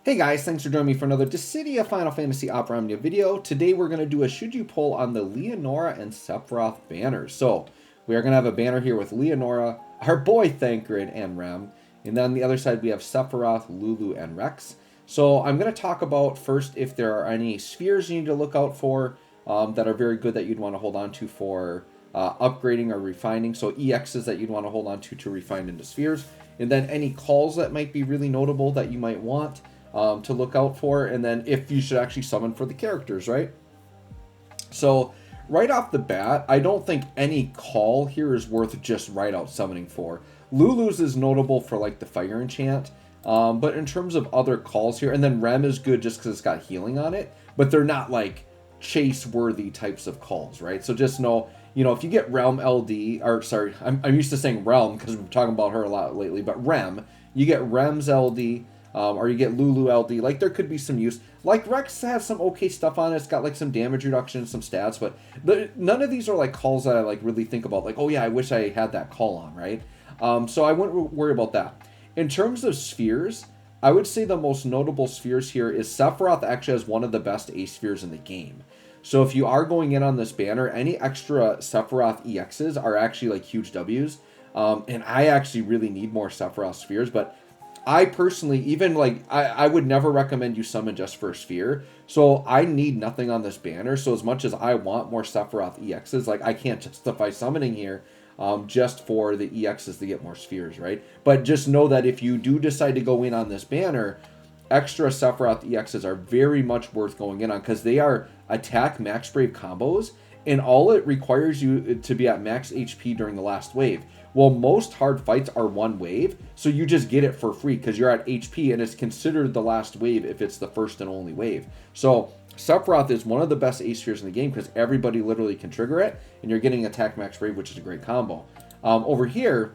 Hey guys, thanks for joining me for another Dissidia Final Fantasy Opera Omnia video. Today we're going to do a Should You Pull on the Leonora and Sephiroth banners. So, we are going to have a banner here with Leonora, our boy Thancred, and Rem. And then on the other side we have Sephiroth, Lulu, and Rex. So, I'm going to talk about first if there are any spheres you need to look out for that are very good that you'd want to hold on to for upgrading or refining. So, EXs that you'd want to hold on to refine into spheres. And then any calls that might be really notable that you might want to look out for, and then if you should actually summon for the characters, right? So right off the bat, I don't think any call here is worth just right out summoning for. Lulu's is notable for like the fire enchant, but in terms of other calls here, and then Rem is good just because it's got healing on it, but they're not like chase worthy types of calls, right? So just know, you know, if you get Realm LD, or sorry, I'm used to saying Realm because we're talking about her a lot lately, but Rem, you get Rem's LD, or you get Lulu LD, like there could be some use. Like Rex has some okay stuff on it. It's got like some damage reduction, some stats, but none of these are like calls that I like really think about. Like, oh yeah, I wish I had that call on, right? So I wouldn't worry about that. In terms of spheres, I would say the most notable spheres here is Sephiroth actually has one of the best A spheres in the game. So if you are going in on this banner, any extra Sephiroth EXs are actually like huge Ws. And I actually really need more Sephiroth spheres, but I personally, even like, I would never recommend you summon just for a sphere. So I need nothing on this banner. So as much as I want more Sephiroth EXs, like I can't justify summoning here just for the EXs to get more spheres, right? But just know that if you do decide to go in on this banner, extra Sephiroth EXs are very much worth going in on because they are attack max brave combos, and all it requires you to be at max HP during the last wave. Well, most hard fights are one wave, so you just get it for free because you're at HP and it's considered the last wave if it's the first and only wave. So Sephiroth is one of the best A spheres in the game because everybody literally can trigger it, and you're getting attack max brave, which is a great combo. Over here,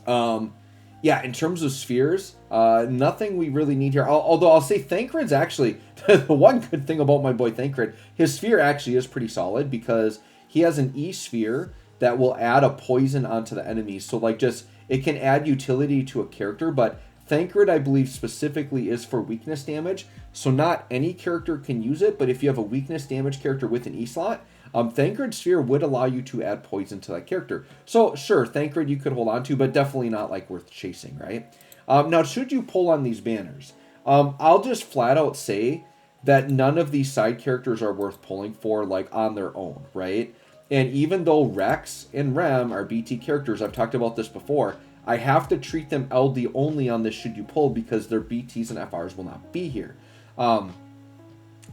yeah, in terms of spheres, nothing we really need here. Although I'll say Thancred's actually, the one good thing about my boy Thancred, his sphere actually is pretty solid because he has an E sphere that will add a poison onto the enemies. So like just, it can add utility to a character, but Thancred I believe specifically is for weakness damage. So not any character can use it, but if you have a weakness damage character with an E slot, Thancred Sphere would allow you to add poison to that character. So sure, Thancred you could hold on to, but definitely not like worth chasing, right? Now, should you pull on these banners? I'll just flat out say that none of these side characters are worth pulling for like on their own, right? And even though Rex and Rem are BT characters, I've talked about this before, I have to treat them LD only on this should you pull because their BTs and FRs will not be here.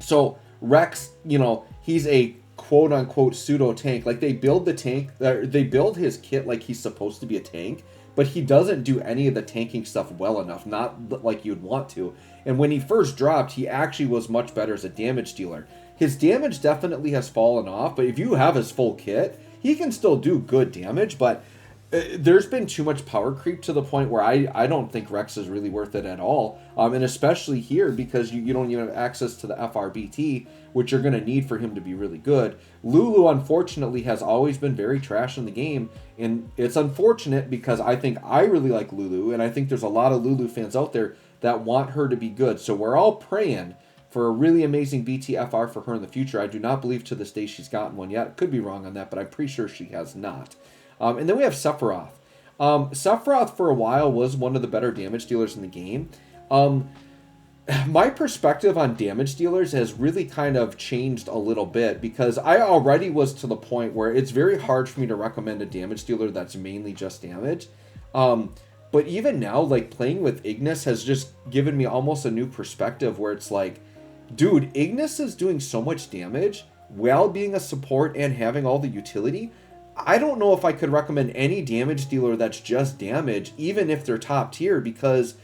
So Rex, you know, he's a quote unquote pseudo tank. Like they build the tank, they build his kit like he's supposed to be a tank, but he doesn't do any of the tanking stuff well enough, not like you'd want to. And when he first dropped, he actually was much better as a damage dealer. His damage definitely has fallen off, but if you have his full kit, he can still do good damage, but there's been too much power creep to the point where I don't think Rex is really worth it at all. And especially here because you don't even have access to the FRBT, which you're going to need for him to be really good. Lulu, unfortunately, has always been very trash in the game, and it's unfortunate because I think I really like Lulu, and I think there's a lot of Lulu fans out there that want her to be good. So we're all praying for a really amazing BTFR for her in the future. I do not believe to this day she's gotten one yet. Could be wrong on that, but I'm pretty sure she has not. And then we have Sephiroth. Sephiroth for a while was one of the better damage dealers in the game. My perspective on damage dealers has really kind of changed a little bit because I already was to the point where it's very hard for me to recommend a damage dealer that's mainly just damage. But even now, like playing with Ignis has just given me almost a new perspective where it's like, dude, Ignis is doing so much damage while being a support and having all the utility. I don't know if I could recommend any damage dealer that's just damage, even if they're top tier, because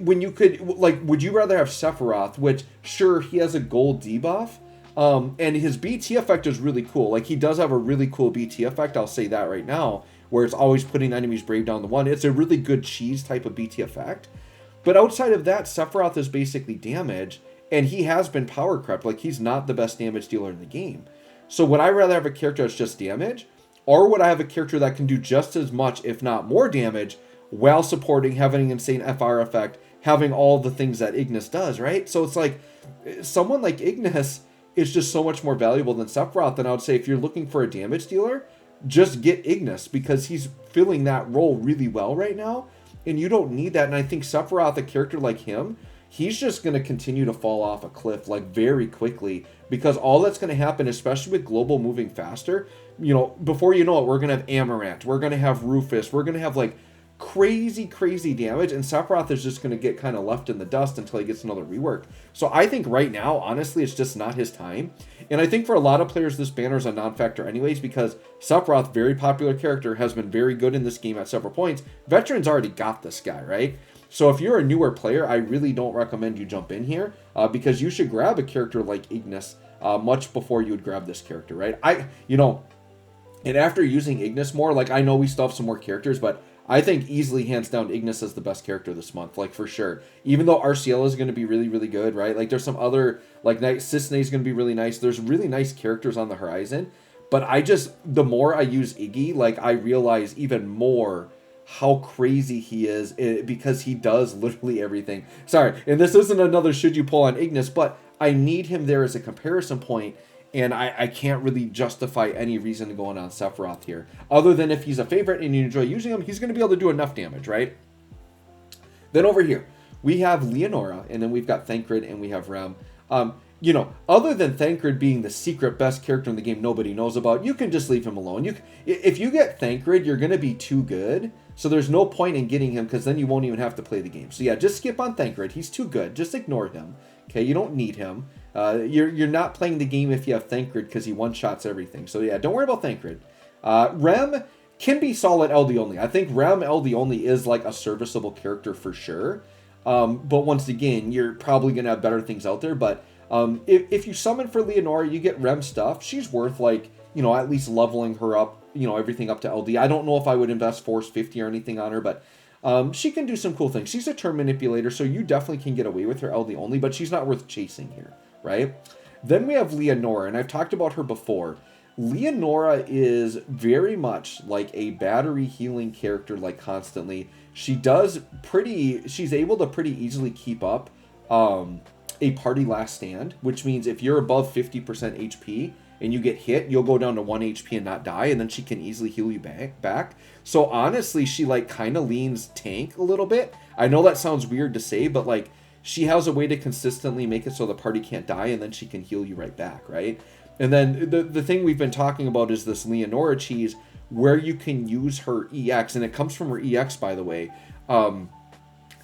when you could, like, would you rather have Sephiroth, which, sure, he has a gold debuff, and his BT effect is really cool. Like, he does have a really cool BT effect, I'll say that right now, where it's always putting enemies brave down to 1. It's a really good cheese type of BT effect. But outside of that, Sephiroth is basically damage, and he has been power crept. Like, he's not the best damage dealer in the game. So would I rather have a character that's just damage, or would I have a character that can do just as much, if not more damage, while supporting, having an insane FR effect, having all the things that Ignis does, right? So it's like someone like Ignis is just so much more valuable than Sephiroth. And I would say if you're looking for a damage dealer, just get Ignis because he's filling that role really well right now. And you don't need that. And I think Sephiroth, a character like him, he's just going to continue to fall off a cliff like very quickly, because all that's going to happen, especially with global moving faster, you know, before you know it, we're going to have Amaranth, we're going to have Rufus, we're going to have like crazy damage, and Sephiroth is just going to get kind of left in the dust until he gets another rework. So I think right now, honestly, it's just not his time. And I think for a lot of players, this banner is a non-factor anyways, because Sephiroth, very popular character, has been very good in this game at several points. Veterans already got this guy, right? So if you're a newer player, I really don't recommend you jump in here because you should grab a character like Ignis much before you would grab this character, right? And after using Ignis more, like I know we still have some more characters, but I think easily, hands down, Ignis is the best character this month, like for sure. Even though RCL is going to be really good, right? Like there's some other, like Cisne is going to be really nice. There's really nice characters on the horizon. But the more I use Iggy, like I realize even more how crazy he is because he does literally everything. Sorry, and this isn't another should you pull on Ignis, but I need him there as a comparison point. And I can't really justify any reason to go on Sephiroth here. Other than if he's a favorite and you enjoy using him, he's going to be able to do enough damage, right? Then over here, we have Leonora, and then we've got Thancred, and we have Rem. You know, other than Thancred being the secret best character in the game nobody knows about, you can just leave him alone. If you get Thancred, you're going to be too good. So there's no point in getting him because then you won't even have to play the game. So yeah, just skip on Thancred. He's too good. Just ignore him. Okay, you don't need him. You're not playing the game if you have Thancred because he one-shots everything. So yeah, don't worry about Thancred. Rem can be solid LD only. I think Rem LD only is like a serviceable character for sure. But once again, you're probably going to have better things out there. But if you summon for Leonora, you get Rem stuff. She's worth like, you know, at least leveling her up, you know, everything up to LD. I don't know if I would invest Force 50 or anything on her, but she can do some cool things. She's a turn manipulator, so you definitely can get away with her LD only, but she's not worth chasing here, right? Then we have Leonora, and I've talked about her before. Leonora is very much like a battery healing character, like constantly. She's able to pretty easily keep up a party last stand, which means if you're above 50% HP and you get hit, you'll go down to 1 HP and not die, and then she can easily heal you back. So honestly, she like kind of leans tank a little bit. I know that sounds weird to say, but like she has a way to consistently make it so the party can't die, and then she can heal you right back, right? And then the thing we've been talking about is this Leonora cheese where you can use her EX, and it comes from her EX, by the way.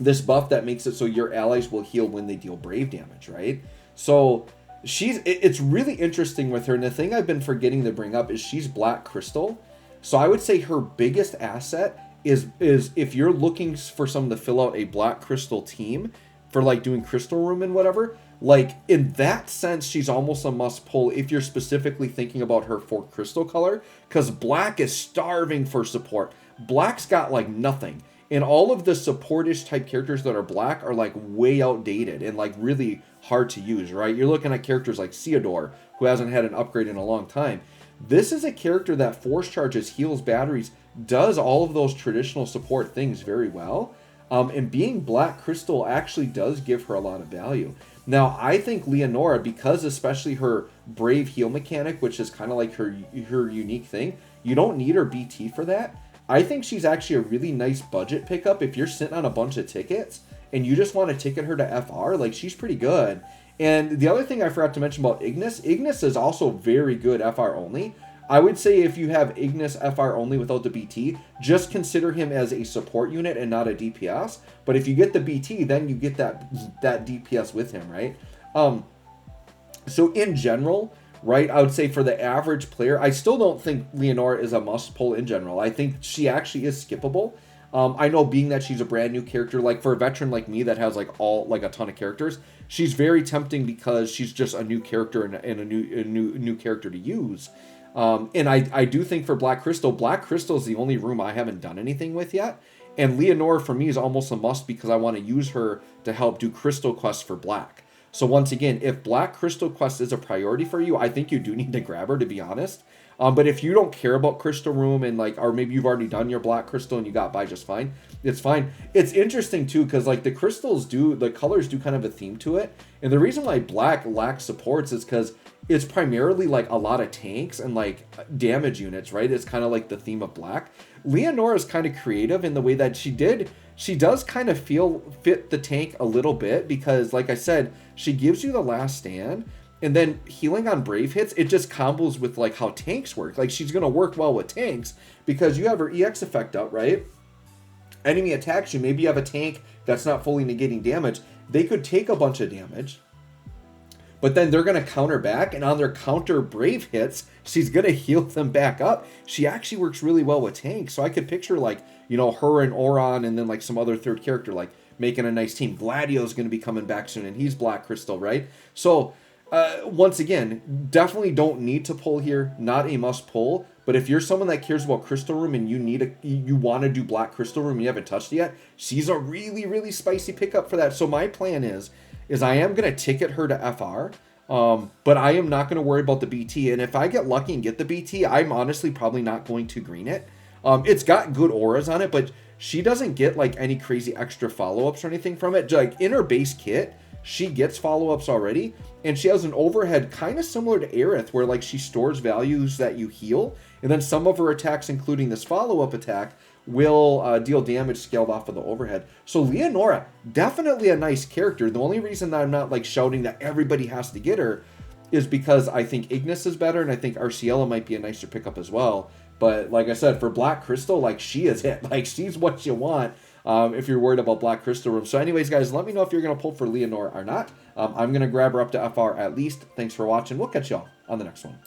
This buff that makes it so your allies will heal when they deal brave damage, right? So it's really interesting with her, and the thing I've been forgetting to bring up is she's Black Crystal. So I would say her biggest asset is if you're looking for someone to fill out a Black Crystal team for like doing Crystal Room and whatever, like in that sense, she's almost a must pull if you're specifically thinking about her for crystal color, because Black is starving for support. Black's got like nothing. And all of the supportish type characters that are Black are like way outdated and like really hard to use, right? You're looking at characters like Theodore, who hasn't had an upgrade in a long time. This is a character that force charges, heals batteries, does all of those traditional support things very well. And being Black Crystal actually does give her a lot of value. Now, I think Leonora, because especially her brave heal mechanic, which is kind of like her unique thing, you don't need her BT for that. I think she's actually a really nice budget pickup if you're sitting on a bunch of tickets and you just want to ticket her to FR. Like, she's pretty good. And the other thing I forgot to mention about Ignis is also very good FR only. I would say if you have Ignis FR only without the BT, just consider him as a support unit and not a DPS. But if you get the BT, then you get that DPS with him, right? So in general, right, I would say for the average player, I still don't think Leonora is a must pull in general. I think she actually is skippable. I know being that she's a brand new character, like for a veteran like me that has like a ton of characters, she's very tempting because she's just a new character and a new character to use. And I do think for Black Crystal is the only room I haven't done anything with yet. And Leonora for me is almost a must because I want to use her to help do Crystal quests for Black. So once again, if Black Crystal quest is a priority for you, I think you do need to grab her, to be honest. But if you don't care about Crystal Room and like, or maybe you've already done your Black Crystal and you got by just fine, it's fine. It's interesting too, because like the crystals do, the colors do kind of a theme to it. And the reason why Black lacks supports is because it's primarily like a lot of tanks and like damage units, right? It's kind of like the theme of Black. Leonora is kind of creative in the way that she does kind of fit the tank a little bit, because like I said, she gives you the last stand, and then healing on brave hits, it just combos with like how tanks work. Like she's gonna work well with tanks because you have her EX effect up, right? Enemy attacks you, maybe you have a tank that's not fully negating damage. They could take a bunch of damage, but then they're going to counter back, and on their counter brave hits, she's going to heal them back up. She actually works really well with tanks, so I could picture like, you know, her and Oron and then like some other third character like making a nice team. Gladio's going to be coming back soon, and he's Black Crystal, right? So once again, definitely don't need to pull here, not a must pull. But if you're someone that cares about Crystal Room and you want to do Black Crystal Room and you haven't touched it yet, she's a really, really spicy pickup for that. So my plan is I am going to ticket her to FR, but I am not going to worry about the BT. And if I get lucky and get the BT, I'm honestly probably not going to green it. It's got good auras on it, but she doesn't get like any crazy extra follow-ups or anything from it. Like in her base kit, she gets follow-ups already, and she has an overhead kind of similar to Aerith, where like she stores values that you heal, and then some of her attacks, including this follow-up attack, will deal damage scaled off of the overhead. So Leonora, definitely a nice character. The only reason that I'm not like shouting that everybody has to get her is because I think Ignis is better, and I think Arciela might be a nicer pickup as well. But like I said, for Black Crystal, like she is it. Like she's what you want. If you're worried about Black Crystal Room. So anyways, guys, let me know if you're going to pull for Leonora or not. I'm going to grab her up to FR at least. Thanks for watching. We'll catch y'all on the next one.